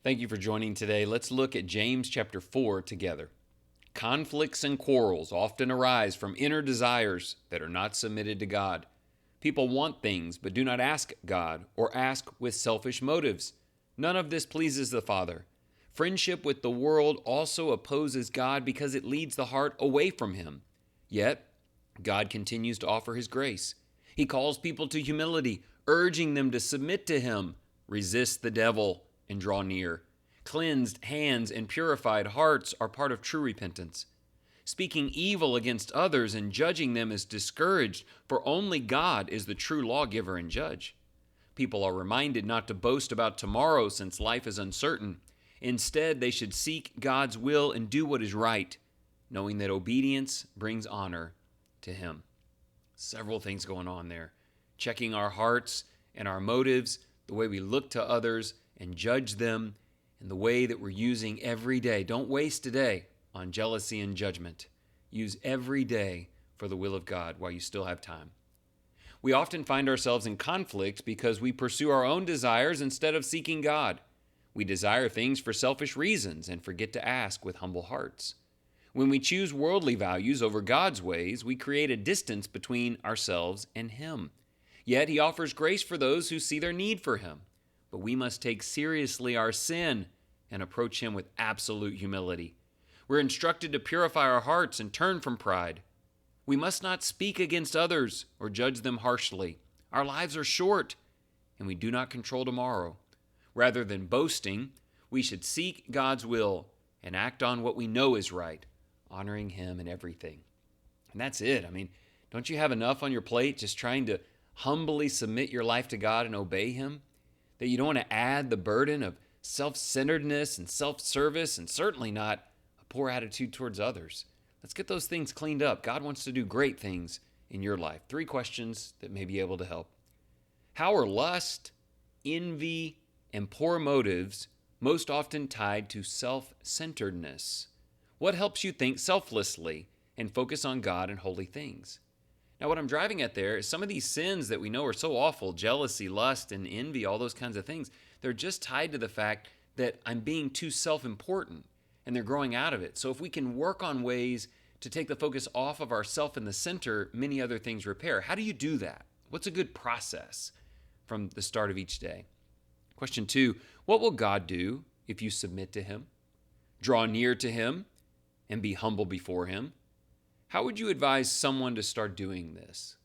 Thank you for joining today. Let's look at James chapter 4 together. Conflicts and quarrels often arise from inner desires that are not submitted to God. People want things but do not ask God or ask with selfish motives. None of this pleases the Father. Friendship with the world also opposes God because it leads the heart away from Him. Yet, God continues to offer His grace. He calls people to humility, urging them to submit to Him, resist the devil, and draw near. Cleansed hands and purified hearts are part of true repentance. Speaking evil against others and judging them is discouraged, for only God is the true lawgiver and judge. People are reminded not to boast about tomorrow since life is uncertain. Instead, they should seek God's will and do what is right, knowing that obedience brings honor to Him. Several things going on there. Checking our hearts and our motives, the way we look to others and judge them, and the way that we're using every day. Don't waste a day on jealousy and judgment. Use every day for the will of God while you still have time. We often find ourselves in conflict because we pursue our own desires instead of seeking God. We desire things for selfish reasons and forget to ask with humble hearts. When we choose worldly values over God's ways, we create a distance between ourselves and Him. Yet He offers grace for those who see their need for Him. But we must take seriously our sin and approach Him with absolute humility. We're instructed to purify our hearts and turn from pride. We must not speak against others or judge them harshly. Our lives are short, and we do not control tomorrow. Rather than boasting, we should seek God's will and act on what we know is right, honoring Him in everything. And that's it. Don't you have enough on your plate just trying to humbly submit your life to God and obey Him? That you don't want to add the burden of self-centeredness and self-service, and certainly not a poor attitude towards others. Let's get those things cleaned up. God wants to do great things in your life. 3 questions that may be able to help. How are lust, envy, and poor motives most often tied to self-centeredness? What helps you think selflessly and focus on God and holy things? Now, what I'm driving at there is some of these sins that we know are so awful, jealousy, lust, and envy, all those kinds of things, they're just tied to the fact that I'm being too self-important, and they're growing out of it. So if we can work on ways to take the focus off of ourself in the center, many other things repair. How do you do that? What's a good process from the start of each day? Question 2, what will God do if you submit to Him? Draw near to Him and be humble before Him. How would you advise someone to start doing this?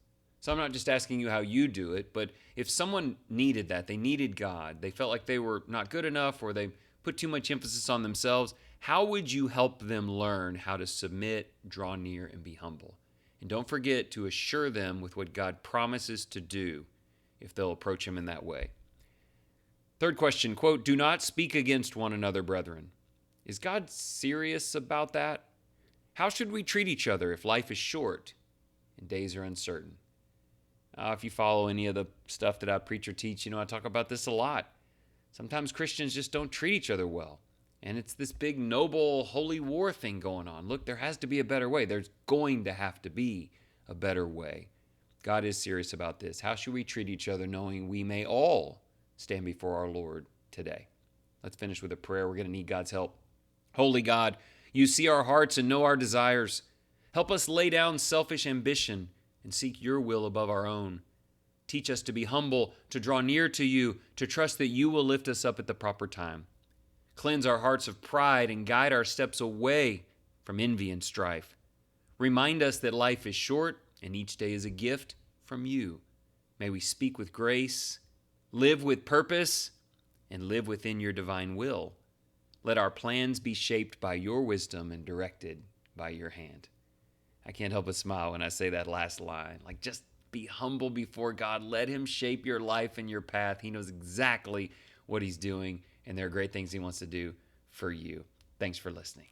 So I'm not just asking you how you do it, but if someone needed that, they needed God, they felt like they were not good enough or they put too much emphasis on themselves, how would you help them learn how to submit, draw near, and be humble? And don't forget to assure them with what God promises to do if they'll approach Him in that way. 3rd question, quote, do not speak against one another, brethren. Is God serious about that? How should we treat each other if life is short and days are uncertain? If you follow any of the stuff that I preach or teach, I talk about this a lot. Sometimes Christians just don't treat each other well. And it's this big, noble, holy war thing going on. Look, there has to be a better way. There's going to have to be a better way. God is serious about this. How should we treat each other knowing we may all stand before our Lord today? Let's finish with a prayer. We're going to need God's help. Holy God, You see our hearts and know our desires. Help us lay down selfish ambition and seek Your will above our own. Teach us to be humble, to draw near to You, to trust that You will lift us up at the proper time. Cleanse our hearts of pride and guide our steps away from envy and strife. Remind us that life is short and each day is a gift from You. May we speak with grace, live with purpose, and live within Your divine will. Let our plans be shaped by Your wisdom and directed by Your hand. I can't help but smile when I say that last line. Just be humble before God. Let Him shape your life and your path. He knows exactly what He's doing, and there are great things He wants to do for you. Thanks for listening.